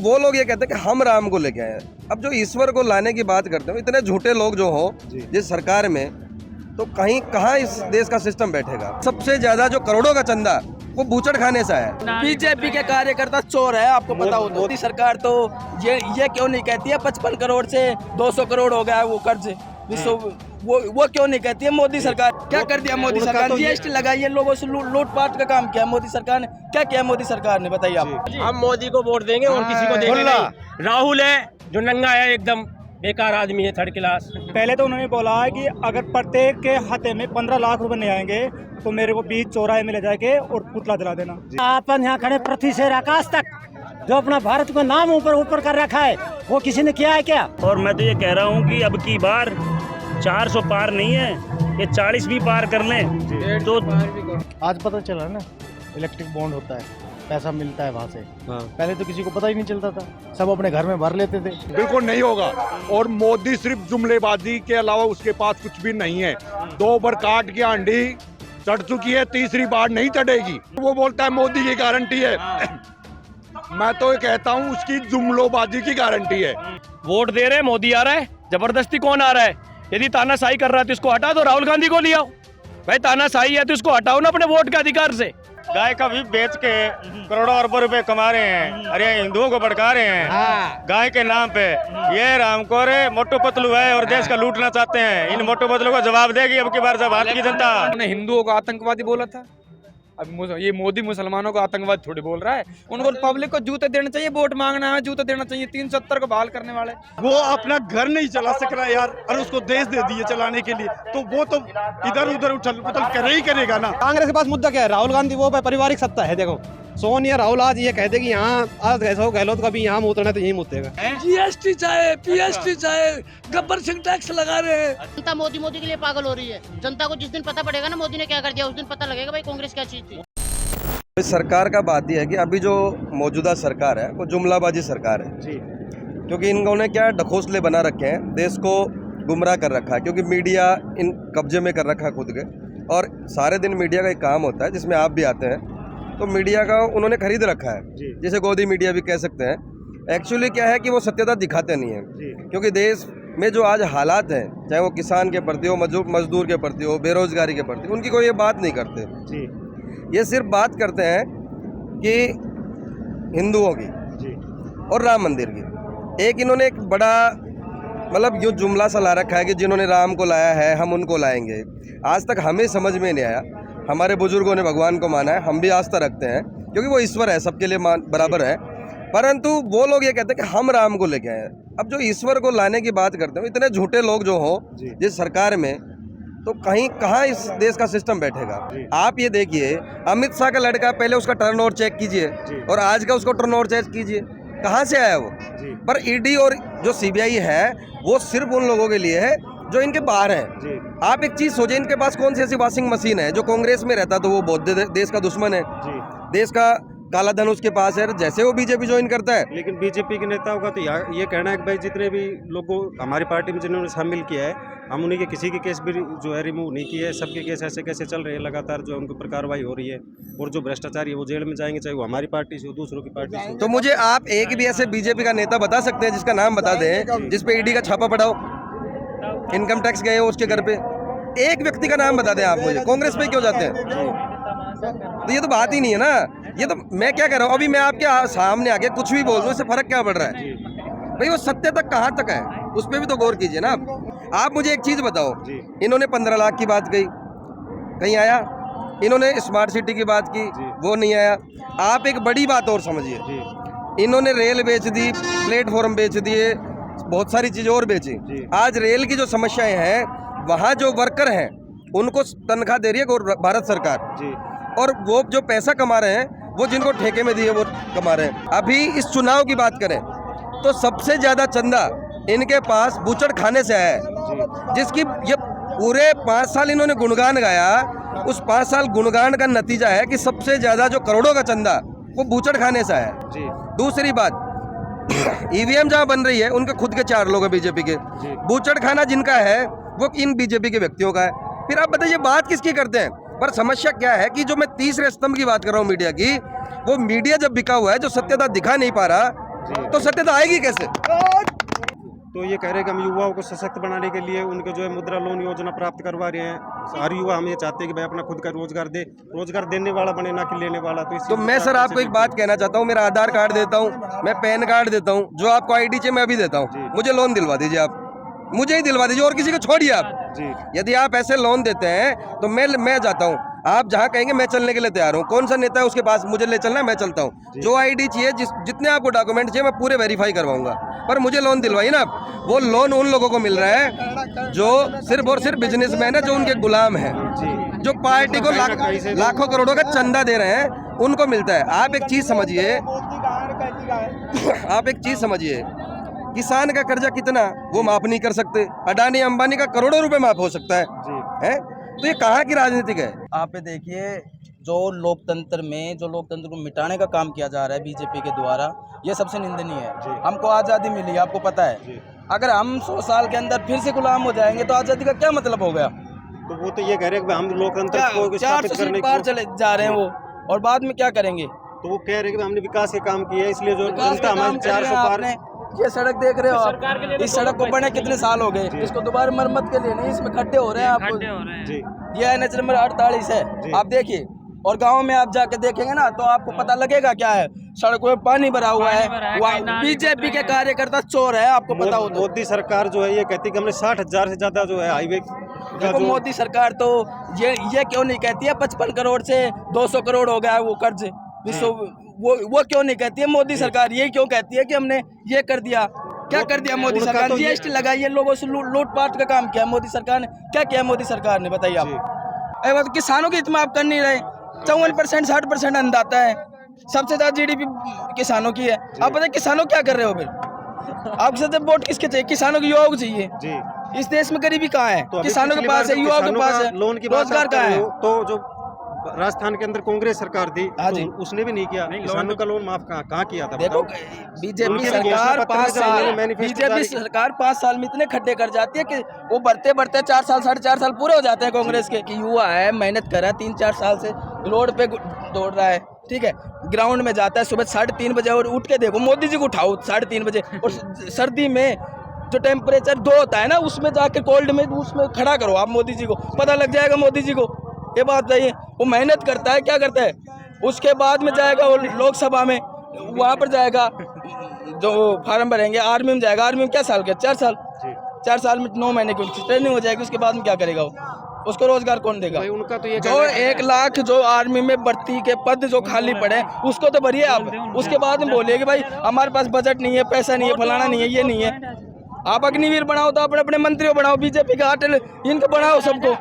वो लोग ये कहते हैं कि हम राम को लेके आए हैं। अब जो ईश्वर को लाने की बात करते हो, इतने झूठे लोग जो हो जिस सरकार में, तो कहीं कहाँ इस देश का सिस्टम बैठेगा। सबसे ज्यादा जो करोड़ों का चंदा वो बूचड़ खाने से है। बीजेपी के कार्यकर्ता चोर है, आपको पता हो। मोदी सरकार तो ये क्यों नहीं कहती है 55 करोड़ से 200 करोड़ हो गया है वो कर्ज विश्व, वो क्यों नहीं कहती है मोदी सरकार? क्या कर दिया मोदी सरकार? जीएसटी लगाई है, लोगों से लूटपाट का काम किया मोदी सरकार ने। क्या किया मोदी सरकार ने, बताइए आप। हम मोदी को वोट देंगे और किसी को देंगे नहीं। राहुल है जो नंगा है, एकदम बेकार आदमी है, थर्ड क्लास। पहले तो उन्होंने बोला है कि अगर प्रत्येक के खाते में 15 लाख रुपए नहीं आएंगे तो मेरे को बीच चौराहे में ले जाके और पुतला जला देना। अपन यहाँ खड़े पृथ्वी से आकाश तक जो अपना भारत को नाम ऊपर कर रखा है, वो किसी ने किया है क्या? और मैं तो ये कह रहा हूँ कि अब की बार 400 पार नहीं है, ये 40 भी पार कर लें तो। आज पता चला ना, इलेक्ट्रिक बॉन्ड होता है, पैसा मिलता है वहाँ से। पहले तो किसी को पता ही नहीं चलता था, सब अपने घर में भर लेते थे। बिल्कुल नहीं होगा। और मोदी सिर्फ जुमलेबाजी के अलावा उसके पास कुछ भी नहीं है। 2 बार काट की आंधी चढ़ चुकी है, तीसरी बार नहीं चढ़ेगी। वो बोलता है मोदी की गारंटी है। मैं तो ये कहता हूँ उसकी जुमलोबाजी की गारंटी है। वोट दे रहे, मोदी आ रहा है, जबरदस्ती कौन आ रहा है? यदि तानाशाही कर रहा है तो इसको हटा दो, राहुल गांधी को ले आओ। भाई तानाशाही है तो इसको हटाओ ना अपने वोट के अधिकार से। गाय का भी बेच के करोड़ों अरबों रुपए कमा रहे हैं, अरे हिंदुओं को भड़का रहे हैं गाय के नाम पे। ये रामकोर मोटू पतलू है और देश का लूटना चाहते हैं। इन मोटू पतलू को जवाब देगी अब की बार जब भारत की जनता। उन्होंने हिंदुओं को आतंकवादी बोला था, अब ये मोदी मुसलमानों को आतंकवादी थोड़ी बोल रहा है। उनको पब्लिक को जूते देना चाहिए, वोट मांगना है जूते देना चाहिए। 370 को बहाल करने वाले, वो अपना घर नहीं चला सक रहा यार, और उसको देश दे दिए चलाने के लिए, तो वो तो इधर उधर उछल पुछल करे ही करेगा ना। कांग्रेस के पास मुद्दा क्या है? राहुल गांधी वो पारिवारिक सत्ता है। देखो सोनिया राहुल आज ये कहते कि यहाँ आज ऐसा हो गहलोत का भी यहाँ मुतरना तो यही मुतेगा। जीएसटी चाहे, पीएसटी चाहे, गब्बर सिंह टैक्स लगा रहे हैं। जनता मोदी के लिए पागल हो रही है। जनता को जिस दिन पता पड़ेगा ना मोदी ने क्या कर दिया, उस दिन पता लगेगा भाई कांग्रेस क्या चीज थी। इस सरकार का बात यह है कि अभी जो मौजूदा सरकार है वो जुमलाबाजी सरकार है जी। क्योंकि इन्होंने क्या ढकोसले बना रखे हैं, देश को गुमराह कर रखा है। क्योंकि मीडिया इन कब्जे में कर रखा है खुद के, और सारे दिन मीडिया का एक काम होता है जिसमें आप भी आते हैं, तो मीडिया का उन्होंने खरीद रखा है, जिसे गोदी मीडिया भी कह सकते हैं। एक्चुअली क्या है कि वो सत्यता दिखाते नहीं है। क्योंकि देश में जो आज हालात हैं, चाहे वो किसान के प्रति हो, मजदूर के प्रति हो, बेरोजगारी के प्रति, उनकी कोई ये बात नहीं करते जी। ये सिर्फ बात करते हैं कि हिंदुओं की और राम मंदिर की। एक इन्होंने एक बड़ा मतलब यूँ जुमला सा ला रखा है कि जिन्होंने राम को लाया है हम उनको लाएंगे। आज तक हमें समझ में नहीं आया। हमारे बुजुर्गों ने भगवान को माना है, हम भी आस्था रखते हैं क्योंकि वो ईश्वर है, सबके लिए बराबर है। परंतु वो लोग ये कहते हैं कि हम राम को लेके आए हैं। अब जो ईश्वर को लाने की बात करते हो, इतने झूठे लोग जो हो जिस सरकार में, तो कहीं कहाँ इस देश का सिस्टम बैठेगा। आप ये देखिए, अमित शाह का लड़का, पहले उसका टर्नओवर चेक कीजिए और आज का उसको टर्नओवर चेक कीजिए, कहाँ से आया वो। पर ईडी और जो सीबीआई है वो सिर्फ उन लोगों के लिए है जो इनके बाहर हैं। आप एक चीज सोचिए, इनके पास कौन सी ऐसी वॉशिंग मशीन है? जो कांग्रेस में रहता तो वो बौद्ध देश का दुश्मन है, देश का काला धन उसके पास है, जैसे वो बीजेपी ज्वाइन करता है। लेकिन बीजेपी के नेताओं का तो ये कहना है कि भाई जितने भी लोगों हमारी पार्टी में जिन्होंने शामिल किया है, हम उन्हीं के किसी के केस भी जो है रिमूव नहीं किए। सबके केस ऐसे कैसे चल रहे हैं, लगातार जो उनके ऊपर कार्रवाई हो रही है। और जो भ्रष्टाचारी है वो जेल में जाएंगे, चाहे वो हमारी पार्टी से हो, दूसरों की पार्टी से। तो मुझे आप एक भी ऐसे बीजेपी का नेता बता सकते हैं जिसका नाम बता दें जिसपे ईडी का छापा पड़ा हो, इनकम टैक्स गए हो उसके घर पे? एक व्यक्ति का नाम बता दें आप मुझे। कांग्रेस पे क्यों जाते हैं? तो ये तो बात ही नहीं है ना। ये तो मैं क्या कह रहा हूँ, अभी मैं आपके सामने आके कुछ भी बोल दूं, इससे फर्क क्या पड़ रहा है भाई? वो सत्य तक कहाँ तक है, उस पर भी तो गौर कीजिए ना। आप मुझे एक चीज बताओ, इन्होंने 15 लाख की बात कही, कहीं आया? इन्होंने स्मार्ट सिटी की बात की, वो नहीं आया। आप एक बड़ी बात और समझिए, इन्होंने रेल बेच दी, प्लेटफॉर्म बेच दिए, बहुत सारी चीजें और बेची। आज रेल की जो समस्याएं हैं, वहाँ जो वर्कर हैं उनको तनख्वाह दे रही है भारत सरकार, और वो जो पैसा कमा रहे हैं वो जिनको ठेके में दिए वो कमा रहे हैं। अभी इस चुनाव की बात करें तो सबसे ज्यादा चंदा इनके पास बूचड़ खाने से है, जिसकी ये पूरे 5 साल इन्होंने गुणगान गाया। उस 5 साल गुणगान का नतीजा है कि सबसे ज्यादा जो करोड़ों का चंदा वो बूचड़ खाने से है। दूसरी बात, ईवीएम जहाँ बन रही है उनके खुद के 4 लोग हैं बीजेपी के। बूचड़ खाना जिनका है वो इन बीजेपी के व्यक्तियों का है। फिर आप बताइए बात किसकी करते हैं? पर समस्या क्या है कि जो मैं तीसरे स्तंभ की बात कर रहा हूँ मीडिया की, वो मीडिया जब बिका हुआ है, जो सत्यता दिखा नहीं पा रहा, तो सत्यता आएगी कैसे? तो ये कह रहे हैं कि हम युवाओं को सशक्त बनाने के लिए उनके जो है मुद्रा लोन योजना प्राप्त करवा रहे हैं। हर युवा हम ये चाहते हैं कि भाई अपना खुद का रोजगार दे, रोजगार देने वाला बने, ना कि लेने वाला। तो मैं सर आपको एक बात कहना चाहता हूँ, मेरा आधार कार्ड देता हूँ, मैं पैन कार्ड देता हूँ, जो आपको आईडी चाहिए मैं अभी देता हूँ, मुझे लोन दिलवा दीजिए, आप मुझे ही दिलवा दीजिए और किसी को छोड़िए आप। यदि आप ऐसे लोन देते हैं तो मैं जाता हूँ, आप जहाँ कहेंगे मैं चलने के लिए तैयार हूँ। कौन सा नेता है उसके पास मुझे ले चलना है, मैं चलता हूँ। जो आईडी चाहिए, जितने आपको डॉक्यूमेंट चाहिए मैं पूरे वेरीफाई करवाऊंगा, पर मुझे लोन दिलवाइए ना। वो लोन उन लोगों को मिल रहा है जो सिर्फ और सिर्फ बिजनेसमैन है, जो उनके गुलाम हैं, जो पार्टी को लाखों करोड़ों का चंदा दे रहे हैं, उनको मिलता है। आप एक चीज समझिए, किसान का कर्जा कितना वो माफ नहीं कर सकते, अडानी अंबानी का करोड़ों रुपए माफ हो सकता है? तो ये कहाँ की राजनीतिक है? आप ये देखिए, जो लोकतंत्र को मिटाने का काम किया जा रहा है बीजेपी के द्वारा, ये सबसे निंदनीय है। हमको आज़ादी मिली, आपको पता है, अगर हम 100 साल के अंदर फिर से गुलाम हो जाएंगे तो आज़ादी का क्या मतलब हो गया? तो वो तो ये कह रहे हैं कि हम लोकतंत्र को स्थापित करने पार चले जा रहे हैं वो, और बाद में क्या करेंगे? तो वो कह रहे हैं कि हमने विकास के काम किए, इसलिए जो जनता हमारे 400 पार। ये सड़क देख रहे हो आप, इस सड़क को बने कितने साल हो गए, इसको दोबारा मरम्मत के लिए नहीं, इसमें खड्डे हो रहे हैं आपको। ये NH नंबर 48 है, आप देखिए, और गांव में आप जाके देखेंगे ना तो आपको पता लगेगा क्या है। सड़कों में पानी भरा हुआ है, बीजेपी के कार्यकर्ता चोर है, आपको पता हो। मोदी सरकार जो है ये कहती है कि हमने 60,000 से ज्यादा जो है हाईवे। देखो मोदी सरकार तो ये क्यों नहीं कहती है 55 करोड़ से 200 करोड़ हो गया है वो कर्ज, वो क्यों नहीं कहती है मोदी सरकार? ये क्यों कहती है कि हमने ये कर दिया? क्या कर दिया मोदी सरकार? GST लगाई है, लोगों से लूटपाट का काम किया मोदी सरकार ने। क्या किया मोदी सरकार ने, बताइए आप? अरे तो किसानों की इतना आप कर नहीं रहे। 54% 60% अन्नदाता है, सबसे ज्यादा GDP किसानों की है। आप बताइए किसानों क्या कर रहे हो फिर? आपसे जब वोट किसके चाहिए? किसानों के, युवाओं को चाहिए। इस देश में गरीबी कहाँ है? तो किसानों के पास है, युवाओं के पास है, लोन की रोजगार कहाँ है? तो जो राजस्थान के अंदर कांग्रेस सरकार थी, तो उसने भी नहीं किया, किसानों का लोन माफ कहाँ किया था? देखो बीजेपी सरकार 5 साल में इतने खड्डे कर जाती है कि वो बढ़ते 4 साल 4.5 साल पूरे हो जाते हैं कांग्रेस के। कि युवा है, मेहनत कर रहा है, 3-4 साल से रोड पे दौड़ रहा है, ठीक है, ग्राउंड में जाता है सुबह 3:30 बजे, और उठ के देखो मोदी जी को उठाओ 3:30 बजे, और सर्दी में जो टेम्परेचर 2 होता है ना, उसमें जाके कोल्ड में उसमें खड़ा करो आप मोदी जी को, पता लग जाएगा मोदी जी को। ये बात बताइए, वो मेहनत करता है, क्या करता है? उसके बाद में जाएगा वो लोकसभा में, वहाँ पर जाएगा, जो फार्म भरेंगे, आर्मी में जाएगा। आर्मी में क्या साल के? 4 साल में 9 महीने की ट्रेनिंग हो जाएगी। उसके बाद में क्या करेगा वो? उसको रोजगार कौन देगा? उनका तो ये जो 1 लाख जो आर्मी में भर्ती के पद जो खाली पड़े, उसको तो भरिए आप। उसके बाद में बोलिए कि भाई हमारे पास बजट नहीं है, पैसा नहीं है, फलाना नहीं है, ये नहीं है। आप अग्निवीर बनाओ तो अपने अपने मंत्रियों बनाओ, बीजेपी का अटल इनको बनाओ, सबको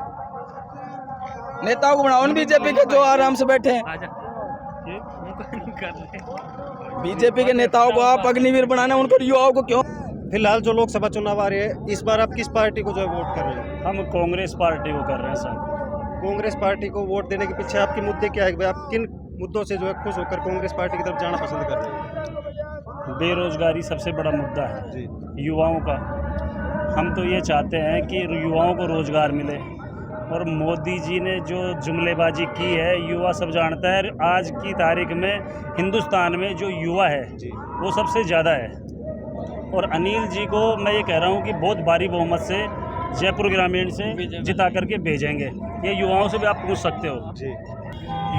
नेताओं को बनाओ, बीजेपी के जो आराम से बैठे हैं। बीजेपी के नेताओं को आप अग्निवीर बनाना, उनको युवाओं को क्यों? फिलहाल जो लोकसभा चुनाव आ रहे हैं, इस बार आप किस पार्टी को जो है वोट कर रहे हैं? हम कांग्रेस पार्टी को कर रहे हैं सर। कांग्रेस पार्टी को वोट देने के पीछे आपके मुद्दे क्या है? आप किन मुद्दों से जो है खुश होकर कांग्रेस पार्टी की तरफ जाना पसंद कर रहे हैं? बेरोजगारी सबसे बड़ा मुद्दा है युवाओं का। हम तो ये चाहते हैं कि युवाओं को रोजगार मिले, और मोदी जी ने जो जुमलेबाजी की है, युवा सब जानता है। आज की तारीख में हिंदुस्तान में जो युवा है वो सबसे ज़्यादा है, और अनिल जी को मैं ये कह रहा हूँ कि बहुत भारी बहुमत से जयपुर ग्रामीण से जिता करके भेजेंगे। ये युवाओं से भी आप पूछ सकते हो।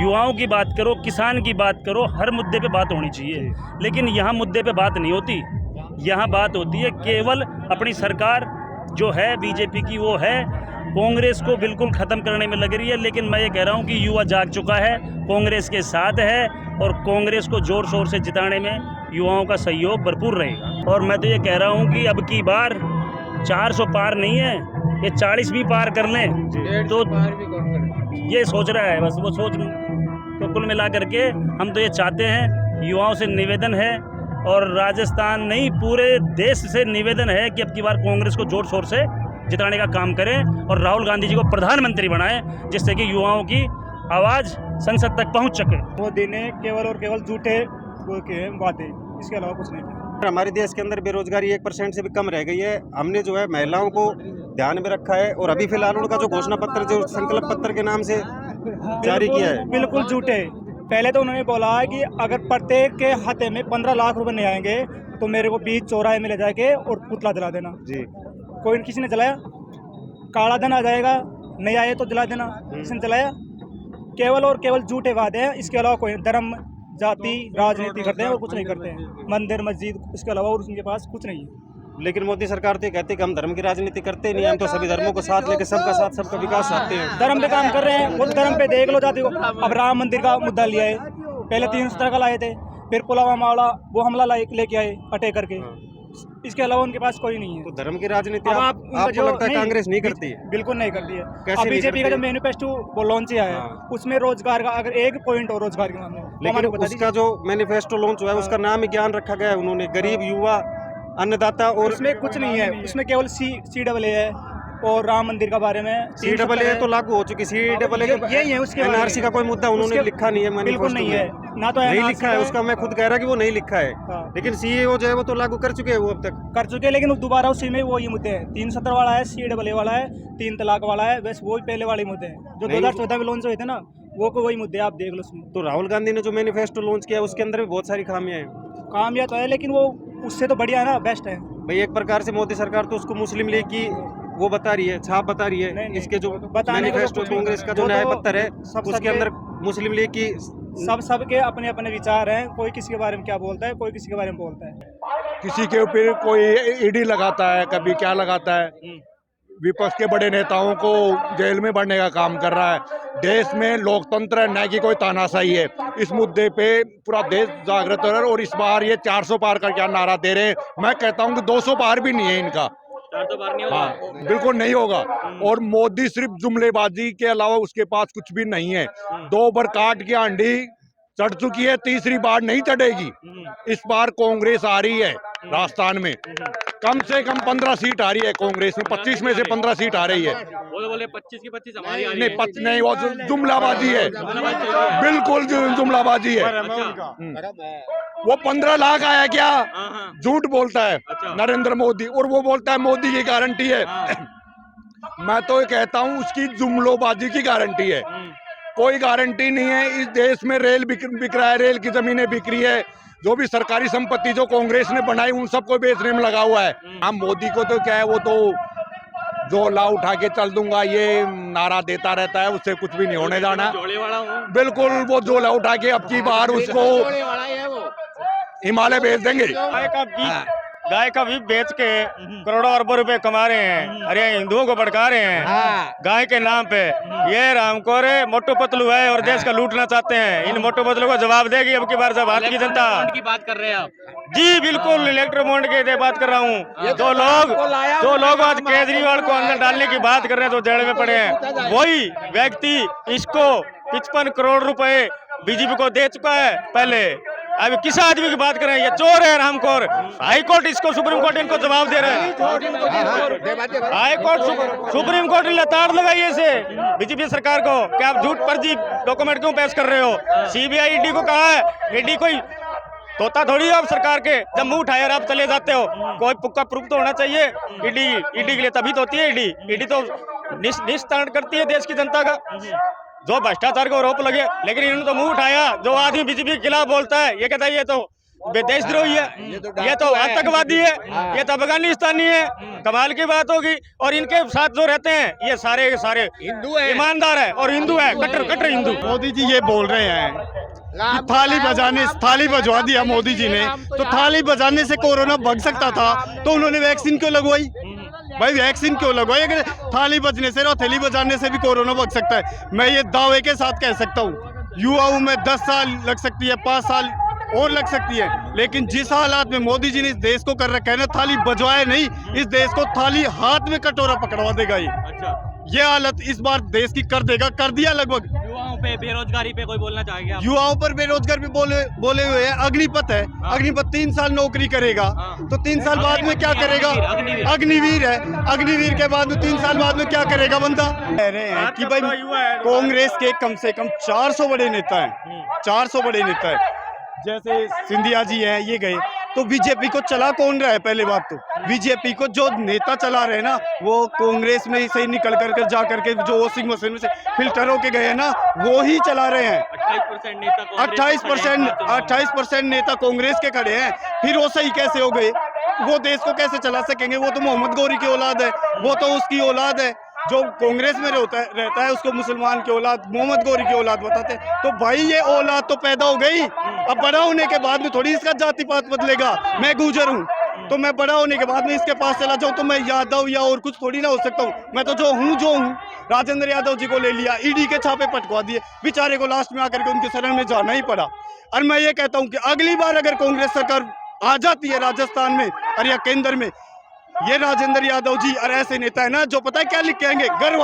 युवाओं की बात करो, किसान की बात करो, हर मुद्दे पे बात होनी चाहिए, लेकिन यहाँ मुद्दे पे बात नहीं होती। यहाँ बात होती है केवल अपनी सरकार जो है बीजेपी की, वो है कांग्रेस को बिल्कुल ख़त्म करने में लग रही है। लेकिन मैं ये कह रहा हूँ कि युवा जाग चुका है, कांग्रेस के साथ है, और कांग्रेस को ज़ोर शोर से जिताने में युवाओं का सहयोग भरपूर रहेगा। और मैं तो ये कह रहा हूँ कि अब की बार 400 पार नहीं है, ये 40 भी पार कर लें तो ये सोच रहा है, बस वो सोच। तो कुल मिला करके हम तो ये चाहते हैं, युवाओं से निवेदन है, और राजस्थान नहीं पूरे देश से निवेदन है कि अब की बार कांग्रेस को जोर शोर से जिताने का काम करें, और राहुल गांधी जी को प्रधानमंत्री बनाएं, जिससे कि युवाओं की आवाज़ संसद तक पहुंच सके। मोदी ने केवल और केवल झूठे वादे, इसके अलावा कुछ नहीं किया। हमारे देश के अंदर बेरोजगारी 1% से भी कम रह गई है। हमने जो है महिलाओं को ध्यान में रखा है, और अभी फिलहाल उनका जो घोषणा पत्र, जो संकल्प पत्र के नाम से जारी किया है, बिल्कुल झूठे। पहले तो उन्होंने बोला है कि अगर प्रत्येक के खाते में 15 लाख रुपए नहीं आएंगे तो मेरे को बीच चौराहे में ले जाके और पुतला जला देना। जी कोई किसी ने जलाया? काला धन आ जाएगा, नहीं आए तो जला देना। किसी ने जलाया? केवल और केवल झूठे वादे हैं, इसके अलावा कोई धर्म जाति राजनीति करते हैं और कुछ नहीं करते हैं। मंदिर मस्जिद इसके अलावा और उनके पास कुछ नहीं है। लेकिन मोदी सरकार तो ये कहती है कि हम धर्म की राजनीति करते नहीं, हम तो सभी धर्मों को साथ लेके सबका साथ सबका विकास चाहते हैं। धर्म पे काम कर रहे हैं, उस धर्म पे देख लो जाति को। अब राम मंदिर का मुद्दा लिया है, पहले 370 का लाए थे, फिर पुलवामा वाला वो हमला लेके आए अटैक करके। इसके अलावा उनके पास कोई नहीं है। तो धर्म की राजनीति आपको लगता है कांग्रेस नहीं करती है? बिल्कुल नहीं करती है। कैसे अब नहीं बीजेपी का करती जो मैनिफेस्टो वो लॉन्च किया है, उसमें रोजगार का अगर एक पॉइंट हो रोजगार के मामले में, लेकिन उसका जो मैनिफेस्टो लॉन्च हुआ है उसका नाम ही ज्ञान रखा गया है उन्होंने, गरीब युवा अन्नदाता, और उसमें कुछ नहीं है। उसमें केवल CAA है और राम मंदिर का बारे में। CAA तो लागू हो चुकी, CAA यही है उसके NRC का कोई मुद्दा उन्होंने लिखा नहीं है, बिल्कुल नहीं है ना, तो नहीं लिखा है उसका। मैं खुद कह रहा कि वो नहीं लिखा है, लेकिन CEO जो है वो तो लागू कर चुके हैं, वो अब तक कर चुके हैं। लेकिन दोबारा उसी में वो ये मुद्दे हैं, 370 वाला है, CAA वाला है, 3 तलाक वाला है, बस वही पहले वाले मुद्दे हैं जो 2014 में लॉन्च हुए थे ना, वो को वही मुद्दे आप देख लो उसमें। तो राहुल गांधी ने जो मैनिफेस्टो लॉन्च किया उसके अंदर भी बहुत सारी खामियां हैं। कामयाब तो है, लेकिन वो उससे तो बढ़िया है ना, बेस्ट है भाई। एक प्रकार से मोदी सरकार तो उसको मुस्लिम लीग की वो बता रही है, छाप बता रही है। इसके जो मैनिफेस्टो कांग्रेस का जो न्याय पत्र है उसके अंदर मुस्लिम लीग की सबके अपने अपने विचार हैं। कोई किसी के बारे में क्या बोलता है, कोई किसी के बारे में बोलता है। किसी के ऊपर कोई ईडी लगाता है, कभी क्या लगाता है। विपक्ष के बड़े नेताओं को जेल में भरने का काम कर रहा है। देश में लोकतंत्र है, न कि कोई तानाशाही है। इस मुद्दे पे पूरा देश जागृत है। और इस बार ये 400 पार का क्या नारा दे रहे हैं, मैं कहता हूँ कि 200 पार भी नहीं है इनका। 400 पार नहीं होगा। हाँ, बिल्कुल नहीं होगा। और मोदी सिर्फ जुमलेबाजी के अलावा उसके पास कुछ भी नहीं है। 2 बार काट के आंधी चढ़ चुकी है, तीसरी बार नहीं चढ़ेगी। इस बार कांग्रेस आ रही है राजस्थान में, कम से कम 15 सीट आ रही है कांग्रेस में, 25 में से 15 सीट आ रही है। वो तो बोले 25 की 25 हमारी आ रही नहीं, है। नहीं, वो जुमलाबाजी है, बिल्कुल जुमलाबाजी है। वो 15 लाख आया क्या, झूठ बोलता है नरेंद्र मोदी, और वो बोलता है मोदी की गारंटी है। मैं तो ये कहता हूँ उसकी जुमलोबाजी की गारंटी है, कोई गारंटी नहीं है। इस देश में रेल बिक रहा है, रेल की जमीनें बिक रही है, जो भी सरकारी संपत्ति जो कांग्रेस ने बनाई उन सबको बेचने में लगा हुआ है। हम मोदी को तो क्या है, वो तो जो ला उठा के चल दूंगा ये नारा देता रहता है, उससे कुछ भी नहीं होने जाना। बिल्कुल वो झोला उठा के अब की बार उसको हिमालय भेज देंगे। गाय का भी बेच के करोड़ों अरबों रुपए कमा रहे हैं। अरे हिंदुओं को भड़का रहे हैं गाय के नाम पे। ये रामकोरे मोटू पतलू है और देश का लूटना चाहते हैं। इन मोटू पतलू को जवाब देगी अब की बार जब भारत की जनता की बात कर रहे हैं आप। जी बिल्कुल, इलेक्ट्रोबॉन्ड की बात कर रहा हूँ। जो लोग आज केजरीवाल को अंदर डालने की बात कर रहे हैं, जो जेल में पड़े हैं, वही व्यक्ति इसको 55 करोड़ रुपए बीजेपी को दे चुका है पहले। अब किस आदमी की बात करें, ये चोर है रामखोर। हाई कोर्ट इसको, सुप्रीम कोर्ट इनको जवाब दे रहे हैं। हाई कोर्ट सुप्रीम कोर्ट ने लताड़ लगाई है इसे बीजेपी सरकार को कि आप झूठ फर्जी डॉक्यूमेंट क्यों पेश कर रहे हो। CBI ईडी को कहा है, ईडी कोई तोता थोड़ी आप सरकार के, जब मुंह उठाए आप चले जाते हो। कोई पुक्का प्रूफ तो होना चाहिए। ईडी के लिए तभी तो होती है। ईडी तो निस्तारण करती है देश की जनता का जो भ्रष्टाचार को आरोप लगे। लेकिन इन्होंने तो मुंह उठाया। जो आदमी बीजेपी के खिलाफ बोलता है ये कहता है ये तो देशद्रोही है, ये तो आतंकवादी है, ये तो अफगानिस्तानी है। कमाल की बात होगी। और इनके साथ जो रहते हैं ये सारे के सारे हिंदू है, ईमानदार है और हिंदू है, कट्टर हिंदू। मोदी जी ये बोल रहे हैं थाली बजवा दिया मोदी जी ने, तो थाली बजाने से कोरोना भाग सकता था तो उन्होंने वैक्सीन क्यों लगवाई भाई? वैक्सीन क्यों लगवाई? अगर थाली बजने से और हथेली बजाने से भी कोरोना भाग सकता है। मैं ये दावे के साथ कह सकता हूँ, युवाओं में 10 साल लग सकती है, 5 साल और लग सकती है, लेकिन जिस हालात में मोदी जी ने इस देश को कर रखा है ना, थाली बजवाए नहीं, इस देश को थाली हाथ में कटोरा पकड़वा देगा ये हालत इस बार देश की कर देगा, कर दिया लगभग। युवाओं पे बेरोजगारी पे कोई बोलना चाहेंगे आप? युवाओं पर बेरोजगार भी बोले हुए हैं। अग्निपथ है, अग्निपथ 3 साल नौकरी करेगा तो 3 साल बाद में क्या करेगा? अग्निवीर है, अग्निवीर के बाद में 3 साल बाद में क्या करेगा बंदा? कह रहे हैं कि भाई कांग्रेस के कम से कम 400 बड़े नेता हैं, 400 बड़े नेता है। जैसे सिंधिया जी हैं, ये गए तो बीजेपी को चला कौन रहा है? पहले बात तो बीजेपी को जो नेता चला रहे हैं ना, वो कांग्रेस में से निकल कर जा करके जो वॉशिंग मशीन में से फिल्टर होके गए हैं ना, वो ही चला रहे हैं। 28% नेता कांग्रेस के खड़े हैं, फिर वो सही कैसे हो गए? वो देश को कैसे चला सकेंगे? वो तो मोहम्मद गौरी की औलाद है, वो तो उसकी औलाद है। जो कांग्रेस में रहता है उसको मुसलमान की औलाद, मोहम्मद गौरी की औलाद बताते हैं। तो भाई ये औलाद तो पैदा हो गई, अब बड़ा होने के बाद में थोड़ी इसका जाति पात बदलेगा। मैं गुजर हूँ तो मैं बड़ा होने के बाद में इसके पास चला जाऊँ तो मैं यादव या और कुछ थोड़ी ना हो सकता हूँ। मैं तो जो हूँ। राजेंद्र यादव जी को ले लिया, ईडी के छापे पटवा दिए, बेचारे को लास्ट में आकर के उनके शरण में जाना ही पड़ा। और मैं ये कहता हूँ कि अगली बार अगर कांग्रेस सरकार आ जाती है राजस्थान में और या केंद्र में, ये राजेंद्र यादव जी और ऐसे नेता है ना, जो पता है क्या लिख के आएंगे? घर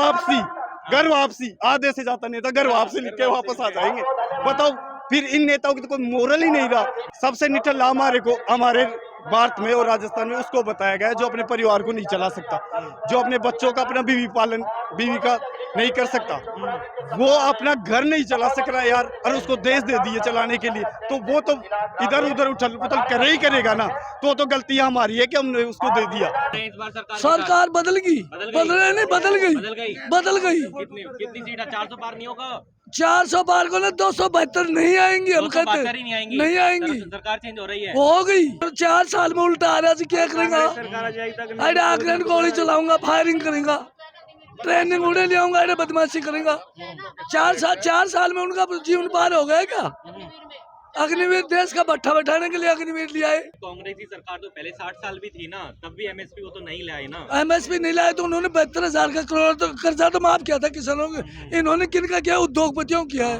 वापसी। आधे से ज्यादा नेता घर वापसी लिख के वापस आ जाएंगे। बताओ, फिर इन नेताओं की तो कोई मोरल ही नहीं रहा। सबसे निठल्ला हमारे भारत में और राजस्थान में उसको बताया गया है जो अपने परिवार को नहीं चला सकता, जो अपने बच्चों का अपना बीवी का नहीं कर सकता, वो अपना घर नहीं चला सक रहा यार, और उसको देश दे दिए चलाने के लिए। तो वो तो इधर उधर उछल पुथल करे ही करेगा ना। तो गलतियां हमारी है कि हमने उसको दे दिया। सरकार बदल गई। कितनी सीट? 400 पार नहीं होगा। 400 पार को ना 272 नहीं आएंगे, हम कहते नहीं आएंगी। सरकार चेंज हो रही है, हो गई 4 साल में उल्टा आ रहा है। क्या करेगा? अरे आगन गोली चलाऊंगा, फायरिंग करेगा, ट्रेनिंग उड़े ले आऊंगा, अरे बदमाशी करेगा। 4 साल में उनका जीवन पार हो गया क्या? अग्निवीर देश का भट्ठा बैठाने के लिए अग्निवीर लिया है। कांग्रेस की सरकार तो पहले 60 साल भी थी ना, तब भी एमएसपी वो तो नहीं लाए ना। एमएसपी नहीं लाए तो उन्होंने 72,000 का करोड़ तो कर्जा तो माफ किया था किसानों के। इन्होंने किनका किया? उद्योगपतियों किया है।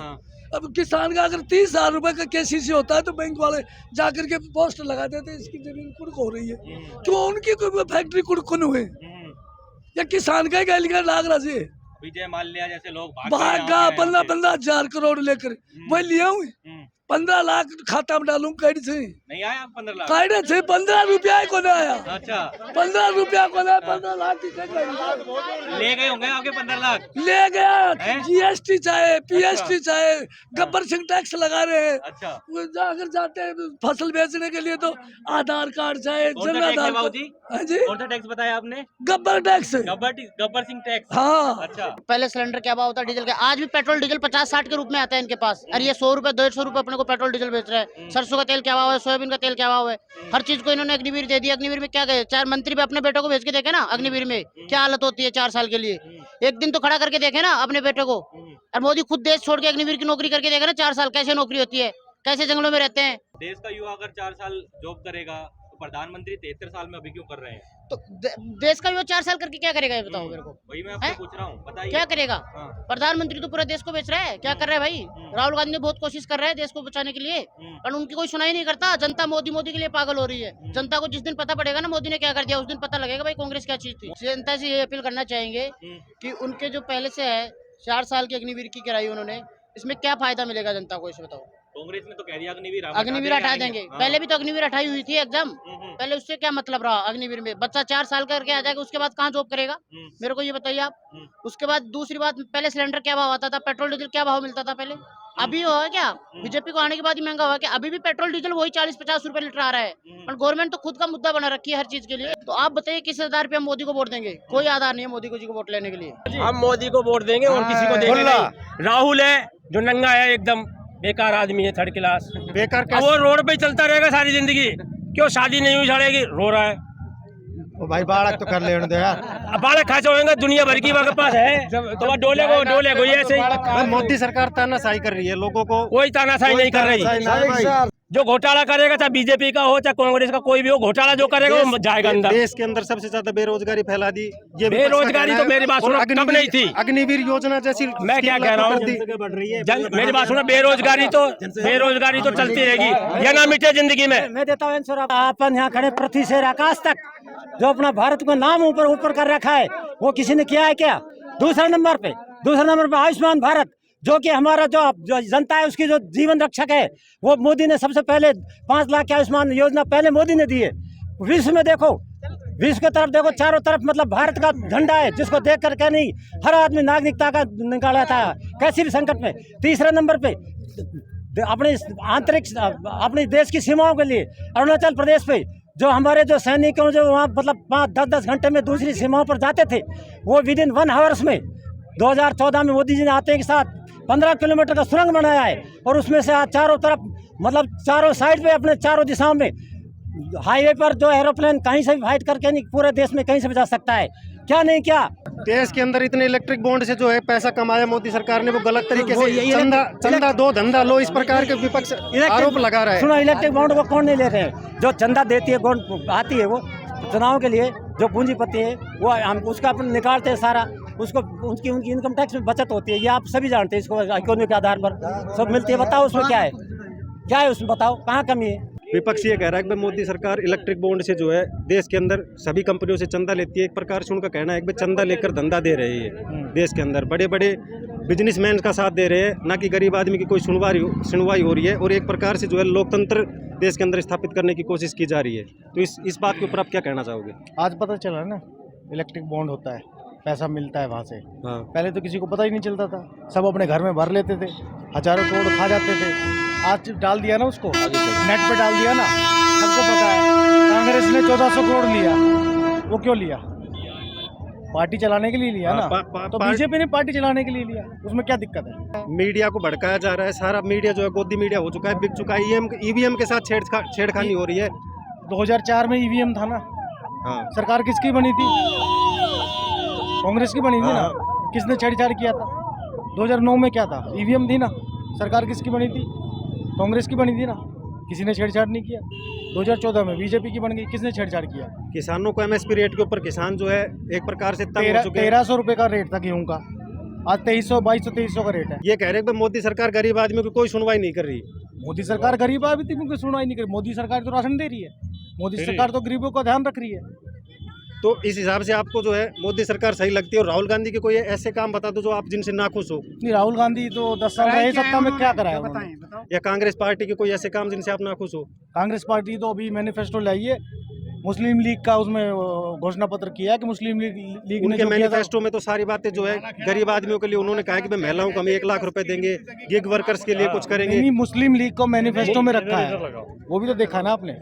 अब किसान का अगर 30,000 रुपए का केसीसी होता है तो बैंक वाले जाकर के पोस्टर लगा देते इसकी जमीन कुड़क हो रही है। क्यों उनकी कोई फैक्ट्री कुड़कुन हुए या किसान का गैलियां लाग रहा है? विजय माल्या जैसे लोग भागा 15,000 करोड़ लेकर वही लिया हुए। 15 लाख खाता में डालूं कैड से नहीं आया। 15 लाख कैड से 15 रुपया को ना आया। अच्छा 15 रुपया को ना 15 लाख की ले गए होंगे आपके 15 लाख ले गया। जीएसटी चाहे पीएसटी चाहे गब्बर सिंह टैक्स लगा रहे हैं। अच्छा अगर जाते हैं फसल बेचने के लिए तो आधार कार्ड चाहे जन आधार जी। कौन सा टैक्स बताया आपने? गब्बर टैक्स। गब्बर सिंह टैक्स। हाँ अच्छा। पहले सिलेंडर क्या भाव होता डीजल का, आज भी पेट्रोल डीजल 50-60 के रूप में आता है इनके पास। और ये 100 रुपए 150 रुपए अपने को पेट्रोल डीजल बेच रहा है। सरसों का तेल क्या भाव है, सोयाबीन का तेल क्या भाव है, हर चीज को इन्होंने अग्निवीर दे दिया। अग्निवीर में क्या गए? 4 मंत्री भी अपने बेटों को भेज के देखे ना अग्निवीर में क्या हालत होती है 4 साल के लिए। एक दिन तो खड़ा करके देखे ना अपने बेटे को। और मोदी खुद देश छोड़ के अग्निवीर की नौकरी करके देखे ना 4 साल कैसे नौकरी होती है, कैसे जंगलों में रहते हैं। देश का युवा अगर 4 साल जॉब करेगा तो प्रधानमंत्री 73 साल में अभी क्यों कर रहे हैं? तो देश का युवा 4 साल करके क्या करेगा ये बताओ मेरे को। वही मैं आपसे पूछ रहा हूँ, बताइए क्या करेगा? हाँ। प्रधानमंत्री तो पूरे देश को बेच रहा है। क्या कर रहा है भाई? राहुल गांधी बहुत कोशिश कर रहे हैं देश को बचाने के लिए, पर उनकी कोई सुनाई नहीं करता। जनता मोदी के लिए पागल हो रही है। जनता को जिस दिन पता पड़ेगा ना मोदी ने क्या कर दिया, उस दिन पता लगेगा भाई कांग्रेस क्या चीज थी। जनता से ये अपील करना चाहेंगे कि उनके जो पहले से है 4 साल की अग्निवीर की कराई उन्होंने, इसमें क्या फायदा मिलेगा जनता को, इसे बताओ। कांग्रेस ने तो कह दिया अग्निवीर हटा देंगे। पहले भी तो अग्निवीर हटाई हुई थी एकदम। पहले उससे क्या मतलब रहा? अग्निवीर में बच्चा 4 साल करके आ जाएगा, उसके बाद कहाँ जॉब करेगा मेरे को ये बताइए आप। उसके बाद दूसरी बात, पहले सिलेंडर क्या भाव आता था, पेट्रोल डीजल क्या भाव मिलता था पहले? अभी हुआ क्या? बीजेपी को आने के बाद ही महंगा हुआ क्या? अभी भी पेट्रोल डीजल वही 40-50 रुपए लीटर आ रहा है। और गवर्नमेंट तो खुद का मुद्दा बना रखी है हर चीज के लिए। तो आप बताइए किस आधार पे हम मोदी को वोट देंगे? कोई आधार नहीं है मोदी को जी को वोट लेने के लिए। हम मोदी को वोट देंगे और किसी को देंगे नहीं। राहुल है जो नंगा है, एकदम बेकार आदमी है, 3rd क्लास बेकार। वो रोड पे चलता रहेगा सारी जिंदगी। क्यों शादी नहीं हुई छड़ेगी, रो रहा है। ओ भाई बालक तो कर ले यार। बालक खासा होंगे दुनिया भर की वक्त पास है तो डोले को ऐसे ही। मोदी सरकार तानाशाही कर रही है लोगों को। कोई तानाशाही नहीं कर रही। जो घोटाला करेगा चाहे बीजेपी का हो चाहे कांग्रेस का, कोई भी हो, घोटाला जो करेगा वो जाएगा अंदर। देश के अंदर सबसे ज्यादा बेरोजगारी फैला दी। ये बेरोजगारी तो मेरी बात सुनो कब नहीं थी। अग्निवीर योजना जैसी मैं क्या कह रहा हूँ, मेरी बात सुनो, बेरोजगारी तो चलती रहेगी, ये ना मिटे जिंदगी में। मैं देता हूँ आंसर। अपन यहाँ खड़े पृथ्वी से आकाश तक जो अपना भारत को नाम ऊपर कर रखा है वो किसी ने किया है क्या? दूसरा नंबर पे आयुष्मान भारत, जो कि हमारा जो जनता है उसकी जो जीवन रक्षक है, वो मोदी ने सबसे पहले 5 लाख की आयुष्मान योजना पहले मोदी ने दी है। विश्व में देखो, विश्व की तरफ देखो, चारों तरफ मतलब भारत का झंडा है, जिसको देख कर क्या नहीं हर आदमी नागरिकता का निकाला था कैसी भी संकट में। तीसरे नंबर पे अपने आंतरिक अपने देश की सीमाओं के लिए अरुणाचल प्रदेश पे जो हमारे जो सैनिकों जो वहाँ मतलब 5-10 घंटे में दूसरी सीमाओं पर जाते थे, वो विद इन 1 आवर्स में 2014 में मोदी जी ने आते के साथ 15 किलोमीटर का सुरंग बनाया है। और उसमें से आज चारों तरफ मतलब चारों साइड पे अपने चारों दिशाओं में हाईवे पर जो एरोप्लेन कहीं से भी फाइट करके नहीं पूरे देश में कहीं से भी जा सकता है। क्या नहीं क्या देश के अंदर इतने इलेक्ट्रिक बॉन्ड से जो है पैसा कमाया मोदी सरकार ने, वो गलत तरीके से चंदा दो धंधा लो, इस प्रकार के विपक्ष आरोप लगा रहा है। सुनो, इलेक्ट्रिक बॉन्ड को कौन नहीं ले रहे हैं? जो चंदा देती है बॉन्ड आती है वो चुनाव के लिए, जो पूंजीपति है वो हम उसका अपन निकालते हैं सारा, उसको उनकी इनकम टैक्स में बचत होती है। ये आप सभी जानते हैं, इसको इकोनॉमी के आधार पर सब मिलती है। बताओ उसमें क्या है उसमें, बताओ कहाँ कमी है? विपक्ष ये कह रहा है कि मोदी सरकार इलेक्ट्रिक बॉन्ड से जो है देश के अंदर सभी कंपनियों से चंदा लेती है। एक प्रकार से उनका कहना है कि चंदा लेकर धंधा दे रही है। देश के अंदर बड़े बड़े बिजनेसमैन का साथ दे रहे हैं, ना कि गरीब आदमी की कोई सुनवाई हो रही है। और एक प्रकार से जो है लोकतंत्र देश के अंदर स्थापित करने की कोशिश की जा रही है। तो इस बात के ऊपर आप क्या कहना चाहोगे? आज पता चला ना इलेक्ट्रिक बॉन्ड होता है, पैसा मिलता है वहाँ से। हाँ। पहले तो किसी को पता ही नहीं चलता था, सब अपने घर में भर लेते थे, हजारों करोड़ खा जाते थे। आज डाल दिया ना उसको, नेट पे डाल दिया ना, सबको पता है। कांग्रेस ने 1400 करोड़ लिया, वो क्यों लिया? पार्टी चलाने के लिए लिया ना। तो बीजेपी ने पार्टी चलाने के लिए लिया, उसमें क्या दिक्कत है? मीडिया को भड़काया जा रहा है, सारा मीडिया जो है गोदी मीडिया हो चुका है, बिक चुका है। ईवीएम के साथ छेड़खानी हो रही है। 2004 में ईवीएम था ना। हाँ। सरकार किसकी बनी थी? कांग्रेस की बनी थी ना। किसने छेड़छाड़ किया था? 2009 में क्या था? ईवीएम थी ना। सरकार किसकी बनी थी? कांग्रेस की बनी थी ना। किसी ने छेड़छाड़ नहीं किया। 2014 में बीजेपी की बन गई, किसने छेड़छाड़ किया? किसानों को एमएसपी रेट के ऊपर किसान जो है एक प्रकार से तंग हो चुके हैं। 1300 रुपए का रेट था गेहूं का, आज 2300, 2300 का रेट है। ये कह रहे हैं कि मोदी सरकार गरीब आदमी की कोई सुनवाई नहीं कर रही। मोदी सरकार गरीब आदमी की सुनवाई नहीं कर रही। मोदी सरकार तो राशन दे रही है, मोदी सरकार तो गरीबों का ध्यान रख रही है। तो इस हिसाब से आपको जो है मोदी सरकार सही लगती है। और राहुल गांधी के कोई ऐसे काम बता दो जो आप जिनसे नाखुश हो। नहीं, राहुल गांधी तो 10 साल रहे सत्ता में, क्या कराया उन्होंने? या कांग्रेस पार्टी के कोई ऐसे काम जिनसे आप नाखुश हो? कांग्रेस पार्टी तो अभी मैनिफेस्टो लाई है, मुस्लिम लीग का उसमें घोषणा पत्र किया कि मुस्लिम लीग उनके मैनिफेस्टो में तो सारी बातें जो है गरीब आदमियों के लिए उन्होंने कहा है कि महिलाओं को हम 1 लाख रुपए देंगे, गिग वर्कर्स के लिए कुछ करेंगे। नहीं, मुस्लिम लीग को मैनिफेस्टो में रखा है, वो भी तो देखा ना आपने।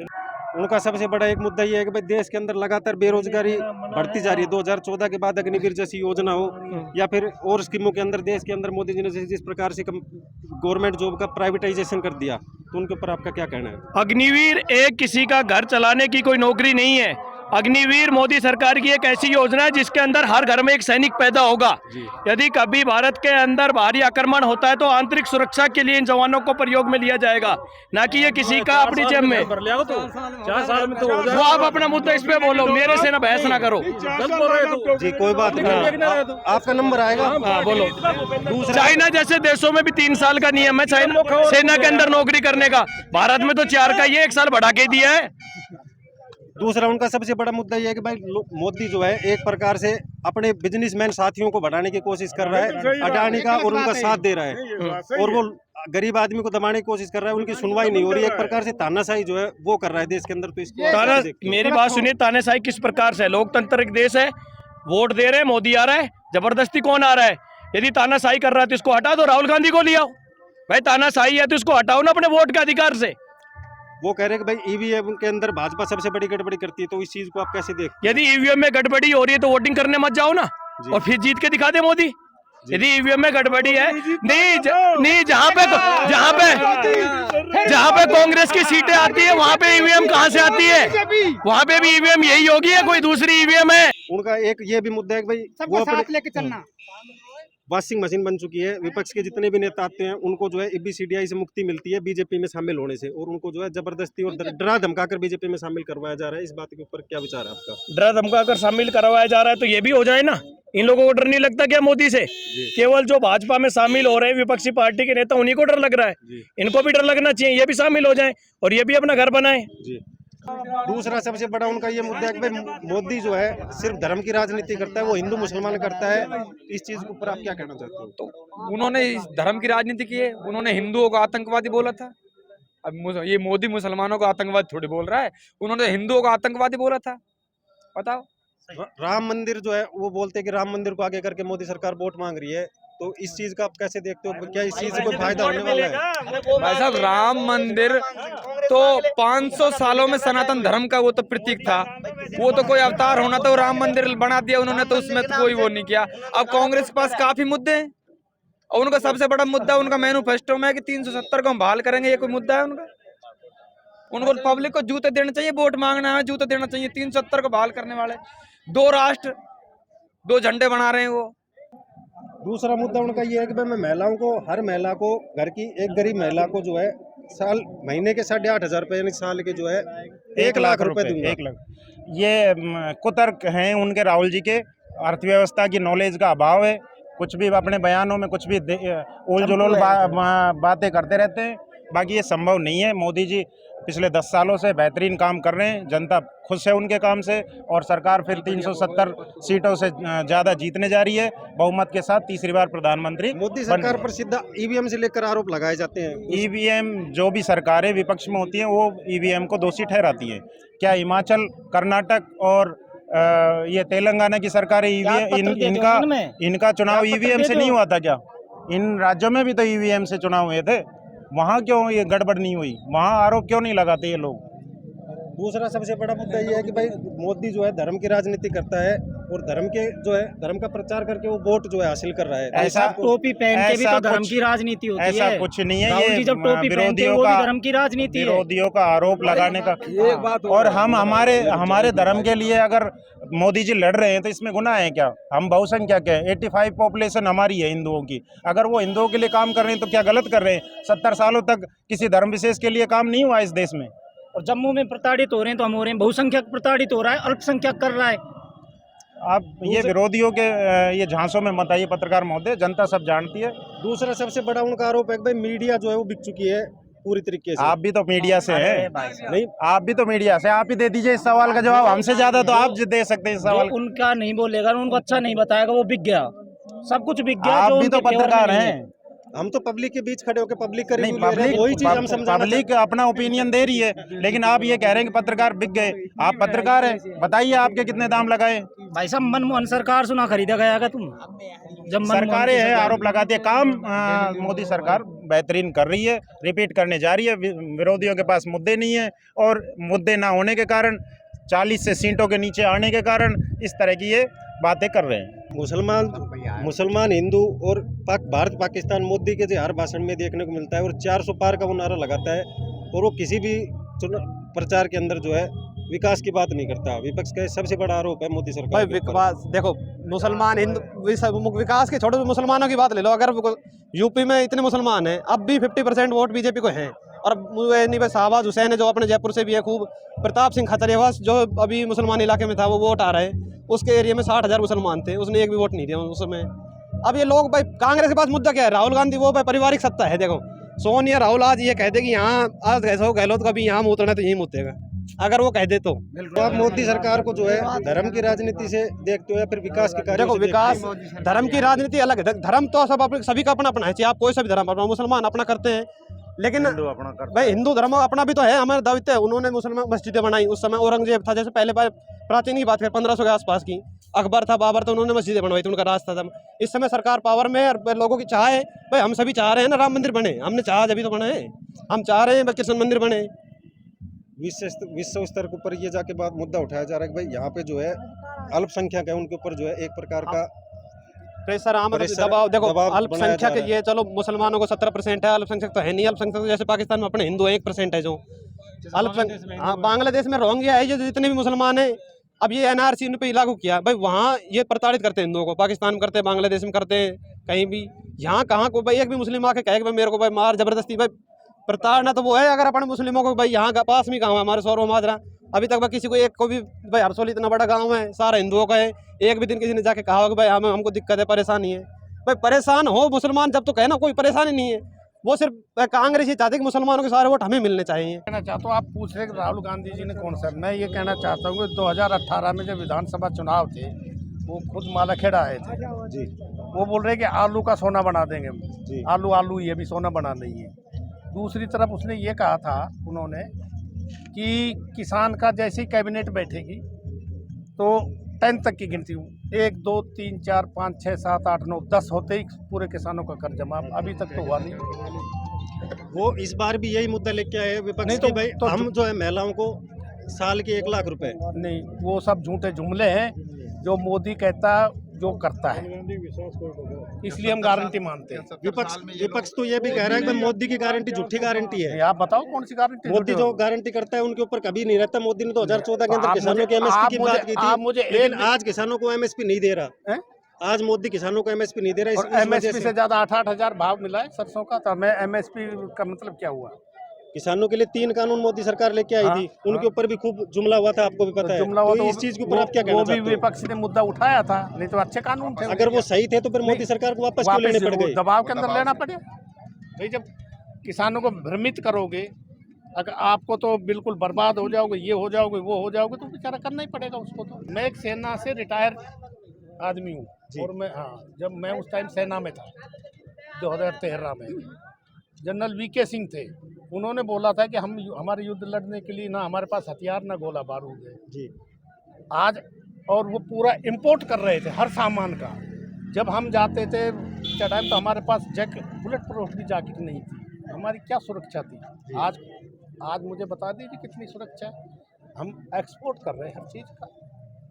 उनका सबसे बड़ा एक मुद्दा ये है कि भाई देश के अंदर लगातार बेरोजगारी बढ़ती जा रही है। 2014 के बाद अग्निवीर जैसी योजना हो या फिर और स्कीमों के अंदर देश के अंदर मोदी जी ने जिस प्रकार से गवर्नमेंट जॉब का प्राइवेटाइजेशन कर दिया, तो उनके ऊपर आपका क्या कहना है? अग्निवीर एक किसी का घर चलाने की कोई नौकरी नहीं है। अग्निवीर मोदी सरकार की एक ऐसी योजना है जिसके अंदर हर घर में एक सैनिक पैदा होगा। यदि कभी भारत के अंदर बाहरी आक्रमण होता है तो आंतरिक सुरक्षा के लिए इन जवानों को प्रयोग में लिया जाएगा, ना कि ये किसी का अपनी जेब में। 4 साल में तो वो आप अपना मुद्दा इस पे बोलो, मेरे से ना बहस ना करो। जी कोई बात नहीं, आपका नंबर आएगा। हाँ बोलो। चाइना जैसे देशों में भी 3 साल का नियम है चाइना सेना के अंदर नौकरी करने का, भारत में तो 4 का, ये 1 साल बढ़ा के दिया है। दूसरा उनका सबसे बड़ा मुद्दा यह है कि भाई मोदी जो है एक प्रकार से अपने बिजनेसमैन साथियों को बढ़ाने की कोशिश कर रहा है, अडानी का, और उनका साथ दे रहा है। और वो गरीब आदमी को दबाने की कोशिश कर रहा है, उनकी सुनवाई नहीं हो रही है। एक प्रकार से तानाशाही जो है वो कर रहा है देश के अंदर। तो इसको मेरी बात सुनिए, तानाशाही किस प्रकार से? लोकतंत्र एक देश है, वोट दे रहे हैं, मोदी आ रहा है, जबरदस्ती कौन आ रहा है? यदि तानाशाही कर रहा है तो इसको हटा दो, राहुल गांधी को ले आओ। भाई तानाशाही है तो इसको हटाओ ना अपने वोट के अधिकार से। वो कह रहे हैं कि भाई ईवीएम के अंदर भाजपा सबसे बड़ी गड़बड़ी करती है, तो इस चीज को आप कैसे देखते हैं? यदि ईवीएम में गड़बड़ी हो रही है तो वोटिंग करने मत जाओ ना, और फिर जीत के दिखा दे मोदी। यदि ईवीएम में गड़बड़ी है, नहीं जहाँ पे कांग्रेस की सीटें आती है वहाँ पे ईवीएम कहाँ से आती है? वहाँ पे भी ईवीएम यही होगी या कोई दूसरी ईवीएम है? उनका एक ये भी मुद्दा है कि भाई वो साथ लेके चलना। वॉशिंग मशीन बन चुकी है। विपक्ष के जितने भी नेता आते हैं उनको जो है EBCDI से मुक्ति मिलती है बीजेपी में शामिल होने से, और उनको जो है जबरदस्ती और डरा धमकाकर बीजेपी में शामिल करवाया जा रहा है। इस बात के ऊपर क्या विचार है आपका? डरा धमकाकर शामिल करवाया जा रहा है तो ये भी हो जाए ना। इन लोगों को डर नहीं लगता क्या मोदी से? केवल जो भाजपा में शामिल हो रहे हैं विपक्षी पार्टी के नेता, उन्हीं को डर लग रहा है। इनको भी डर लगना चाहिए, ये भी शामिल हो जाए और ये भी अपना घर बनाए। दूसरा सबसे बड़ा उनका ये मुद्दा है कि भाई मोदी जो है सिर्फ धर्म की राजनीति करता है, वो हिंदू मुसलमान करता है। इस चीज के ऊपर आप क्या कहना चाहते हो? तो उन्होंने इस धर्म की राजनीति की है, उन्होंने हिंदुओं को आतंकवादी बोला था। अब ये मोदी मुसलमानों को आतंकवादी थोड़ी बोल रहा है, उन्होंने हिंदुओं को आतंकवादी बोला था। बताओ। राम मंदिर जो है वो बोलते हैं कि राम मंदिर को आगे करके मोदी सरकार वोट मांग रही है, तो इस चीज का आप कैसे देखते हो, क्या इस चीज से कोई फायदा होने वाला है? भाई साहब, राम मंदिर तो 500 सालों में सनातन धर्म का वो तो प्रतीक था, वो तो कोई अवतार होना था, राम मंदिर बना दिया उन्होंने, तो उसमें तो कोई वो नहीं किया। अब कांग्रेस के पास काफी मुद्दे हैं और उनका सबसे बड़ा मुद्दा उनका मैनिफेस्टो में है कि 370 को हम बहाल करेंगे, ये कोई मुद्दा है उनका? उनको पब्लिक को जूते देने चाहिए, वोट मांगना है जूते देना चाहिए। 370 को बहाल करने वाले 2 राष्ट्र 2 झंडे बना रहे हैं वो। दूसरा मुद्दा उनका ये है कि भाई मैं महिलाओं को, हर महिला को, घर की एक गरीब महिला को जो है साल महीने के 8,500 रुपए यानी साल के जो है 1 लाख रुपए दूंगा। 1 लाख ये कुतर्क हैं उनके, राहुल जी के। अर्थव्यवस्था की नॉलेज का अभाव है, कुछ भी अपने बयानों में कुछ भी उल जुलूल बातें करते रहते हैं। बाकी ये संभव नहीं है। मोदी जी पिछले 10 सालों से बेहतरीन काम कर रहे हैं, जनता खुश है उनके काम से, और सरकार फिर 370 सीटों से ज़्यादा जीतने जा रही है बहुमत के साथ, तीसरी बार प्रधानमंत्री। मोदी सरकार पर सीधा ईवीएम से लेकर आरोप लगाए जाते हैं। ईवीएम, जो भी सरकारें विपक्ष में होती हैं वो ईवीएम को दोषी ठहराती हैं। क्या हिमाचल, कर्नाटक और ये तेलंगाना की सरकारें इनका चुनाव ईवीएम से नहीं हुआ था क्या? इन राज्यों में भी तो ईवीएम से चुनाव हुए थे, वहाँ क्यों ये गड़बड़ नहीं हुई? वहाँ आरोप क्यों नहीं लगाते ये लोग? दूसरा सबसे बड़ा मुद्दा ये है कि भाई मोदी जो है धर्म की राजनीति करता है और धर्म का प्रचार करके वो वोट जो है हासिल कर रहा है। ऐसा टोपी पहन के भी तो धर्म की राजनीति होती है। ऐसा कुछ नहीं है, ये जब टोपी पहनते हैं वो भी धर्म की राजनीति है। विरोधियों का आरोप लगाने का एक बात। और हम हमारे धर्म के लिए अगर मोदी जी लड़ रहे हैं तो इसमें गुनाह है क्या? हम बहुसंख्यक है, 85 पॉपुलेशन हमारी है हिंदुओं की। अगर वो हिंदुओं के लिए काम कर रहे हैं तो क्या गलत कर रहे हैं? 70 सालों तक किसी धर्म विशेष के लिए काम नहीं हुआ इस देश में। और जम्मू में प्रताड़ित हो रहे हैं तो हम हो रहे हैं, बहुसंख्यक प्रताड़ित हो रहा है, अल्पसंख्यक कर रहा है। आप ये विरोधियों के ये झांसों में मत आइए पत्रकार महोदय, जनता सब जानती है। दूसरा सबसे बड़ा उनका आरोप है कि भाई मीडिया जो है वो बिक चुकी है पूरी तरीके से। आप भी तो मीडिया से हैं। नहीं, आप भी तो मीडिया से, आप ही दे दीजिए इस सवाल का जवाब। हमसे ज्यादा तो आप दे सकते हैं इस सवाल। उनका नहीं बोलेगा, उनको अच्छा नहीं बताएगा, वो बिक गया, सब कुछ बिक गया। आप भी तो पत्रकार हैं। हम तो पब्लिक के बीच खड़े होकर पब्लिक का रिव्यू ले रहे हैं, वही चीज हम समझाना। पब्लिक अपना ओपिनियन दे रही है, लेकिन आप ये कह रहे हैं कि पत्रकार बिक गए। आप पत्रकार हैं, बताइए आपके कितने दाम लगाए? भाई साहब, मनमोहन सरकार सुना खरीदा गया का तुम? जब सरकारें हैं आरोप लगाती है, काम मोदी सरकार बेहतरीन कर रही है, रिपीट करने जा रही है। विरोधियों के पास मुद्दे नहीं है और मुद्दे ना होने के कारण, 40 से सीटों के नीचे आने के कारण इस तरह की ये बातें कर रहे हैं। मुसलमान, हिंदू और भारत पाकिस्तान मोदी के जो हर भाषण में देखने को मिलता है, और 400 पार का वो नारा लगाता है, और वो किसी भी प्रचार के अंदर जो है विकास की बात नहीं करता। विपक्ष का सबसे बड़ा आरोप है मोदी सरकार। विकास देखो, मुसलमान हिंदू विकास के छोटे मुसलमानों की बात ले लो। अगर यूपी में इतने मुसलमान हैं, अब भी 50% वोट बीजेपी को हैं। और नहीं भाई, शाहबाज हुसैन है जो अपने जयपुर से भी है खूब, प्रताप सिंह खतरेवास जो अभी मुसलमान इलाके में था वो वोट आ रहे हैं, उसके एरिया में 60,000 मुसलमान थे, उसने एक भी वोट नहीं दिया उस समय। अब ये लोग भाई, कांग्रेस के पास मुद्दा क्या है? राहुल गांधी वो भाई पारिवारिक सत्ता है। देखो, सोनिया राहुल आज ये कहते कि यहाँ आज गहलोत कभी यहाँ मुतरना तो यहीं मुतेगा, अगर वो कह दे तो। आप मोदी सरकार को जो है धर्म की राजनीति से देखते हो या फिर विकास के कार्यों? देखो, विकास धर्म की राजनीति अलग है। धर्म तो सभी का अपना अपना है, चाहे आप कोई सा भी धर्म अपना, मुसलमान अपना करते हैं, लेकिन भाई हिंदू धर्म अपना भी तो है, हमारा दायित्व है। उन्होंने मुसलमान मस्जिदें बनाई, उस समय औरंगजेब था, जैसे पहले प्राचीन की बात करें 1500 के आसपास की, अकबर था, बाबर था, उन्होंने मस्जिदें बनवाई थी, उनका रास्ता था। इस समय सरकार पावर में है, लोगों की चाह है भाई, हम सभी चाह रहे हैं ना राम मंदिर बने, हमने चाह जब तो बने, हम चाह रहे हैं कृष्ण मंदिर बने। विश्व स्तर के ऊपर ये जाके बात मुद्दा उठाया जा रहा है कि भाई यहाँ पे जो है अल्पसंख्यक है, उनके ऊपर जो है एक प्रकार का प्रेशर दबाव। देखो, अल्पसंख्यक ये चलो मुसलमानों को 17% है, अल्पसंख्यक तो है नहीं। अल्पसंख्यक जैसे पाकिस्तान में अपने हिंदू 1% है जो अल्पसंख्यक। हाँ, बांग्लादेश में रोहिंग्या है, जो जितने भी मुसलमान हैं, अब ये एनआरसी उन पे लागू किया भाई, वहाँ ये प्रताड़ित करते हैं हिंदुओं को, पाकिस्तान में करते हैं, बांग्लादेश में करते हैं, कहीं भी। यहाँ कहाँ को भाई एक भी मुस्लिम आके कहे भाई मेरे को भाई मार जबरदस्ती, भाई प्रताड़ना तो वो है। अगर अपन मुस्लिमों को भाई यहाँ का पास में गाँव है हमारे सौरव माजरा, अभी तक भाई किसी को एक को भी, भाई हरसोली इतना बड़ा गाँव है, सारा हिंदुओं का है, एक भी दिन किसी ने जाके कहा कि भाई हमको दिक्कत है, परेशानी है। भाई परेशान हो मुसलमान जब तो कहे ना, कोई परेशानी नहीं है। वो सिर्फ कांग्रेस ही चाहते कि मुसलमानों के सारे वोट हमें मिलने चाहिए। कहना चाहता हूँ, आप पूछ रहे कि राहुल गांधी जी ने कौन सा, मैं ये कहना चाहता हूँ कि 2018 में जब विधानसभा चुनाव थे, वो खुद मालाखेड़ा आए थे जी, वो बोल रहे कि आलू का सोना बना देंगे जी, आलू ये भी सोना बना देंगे। दूसरी तरफ उसने ये कहा था उन्होंने कि किसान का जैसी कैबिनेट बैठेगी तो 10 तक की गिनती 1 2 3 4 5 6 7 8 9 10 होते ही पूरे किसानों का कर्ज जमा, अभी तक तो हुआ नहीं। वो इस बार भी यही मुद्दा लेके आए हैं विपक्ष की, भाई हम जो है महिलाओं को साल के 1 लाख रुपए। नहीं, वो सब झूठे जुमले हैं, जो मोदी कहता जो करता है, इसलिए हम गारंटी मानते हैं। विपक्ष तो ये भी कह रहा है कि मोदी की गारंटी झूठी गारंटी है। आप बताओ कौन सी गारंटी? मोदी जो गारंटी करता है उनके ऊपर कभी नहीं रहता। मोदी ने 2014 के अंदर किसानों के एमएसपी की बात की थी, लेकिन आज किसानों को एमएसपी नहीं दे रहा। आज मोदी किसानों को एमएसपी नहीं दे रहा। एमएसपी से ज्यादा 8-8 हजार भाव मिला है सरसों का, तो हमें एमएसपी का मतलब क्या हुआ? किसानों के लिए 3 कानून मोदी सरकार लेके आई थी, उनके ऊपर भी खूब जुमला हुआ था, आपको भी पता है। जुमला हुआ तो इस चीज के ऊपर आप क्या कहना चाहते हो? वो भी विपक्ष ने मुद्दा उठाया था, नहीं तो अच्छे कानून थे। अगर वो सही थे तो फिर मोदी सरकार को वापस क्यों लेने पड़ गए? दबाव के अंदर लेना पड़े भाई। जब किसानों को भ्रमित करोगे, अगर आपको तो बिल्कुल बर्बाद हो जाओगे, ये हो जाओगे, वो हो जाओगे, तो बेचारा करना ही पड़ेगा उसको। तो मैं एक सेना से रिटायर आदमी हूँ, और मैं जब मैं उस टाइम सेना में था 2013 में, जनरल वीके सिंह थे, उन्होंने बोला था कि हम हमारे युद्ध लड़ने के लिए ना हमारे पास हथियार ना गोला बारूद है जी। आज और वो पूरा इंपोर्ट कर रहे थे हर सामान का। जब हम जाते थे टाइम तो हमारे पास बुलेट प्रूफ भी जैकेट नहीं थी, हमारी क्या सुरक्षा थी? आज मुझे बता दीजिए कितनी सुरक्षा है। हम एक्सपोर्ट कर रहे हैं हर चीज़ का,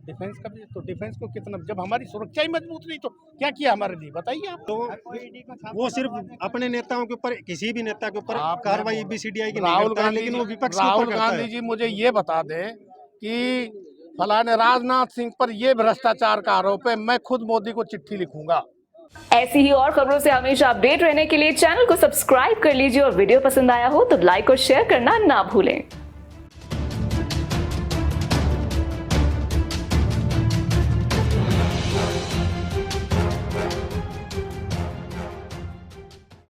डिफेंस का भी। तो डिफेंस को कितना, जब हमारी सुरक्षा ही मजबूत नहीं तो क्या किया हमारे लिए, बताइए आप। तो वो सिर्फ अपने नेताओं के ऊपर, किसी भी नेता के ऊपर कार्रवाई ABCDI की राहुल गांधी, लेकिन वो विपक्ष के ऊपर राहुल करता है। गांधी जी मुझे ये बता दें कि फलाने राजनाथ सिंह पर ये भ्रष्टाचार का आरोप है, मैं खुद मोदी को चिट्ठी लिखूंगा। ऐसी ही और खबरों से हमेशा अपडेट रहने के लिए चैनल को सब्सक्राइब कर लीजिए और वीडियो पसंद आया हो तो लाइक और शेयर करना ना भूलें।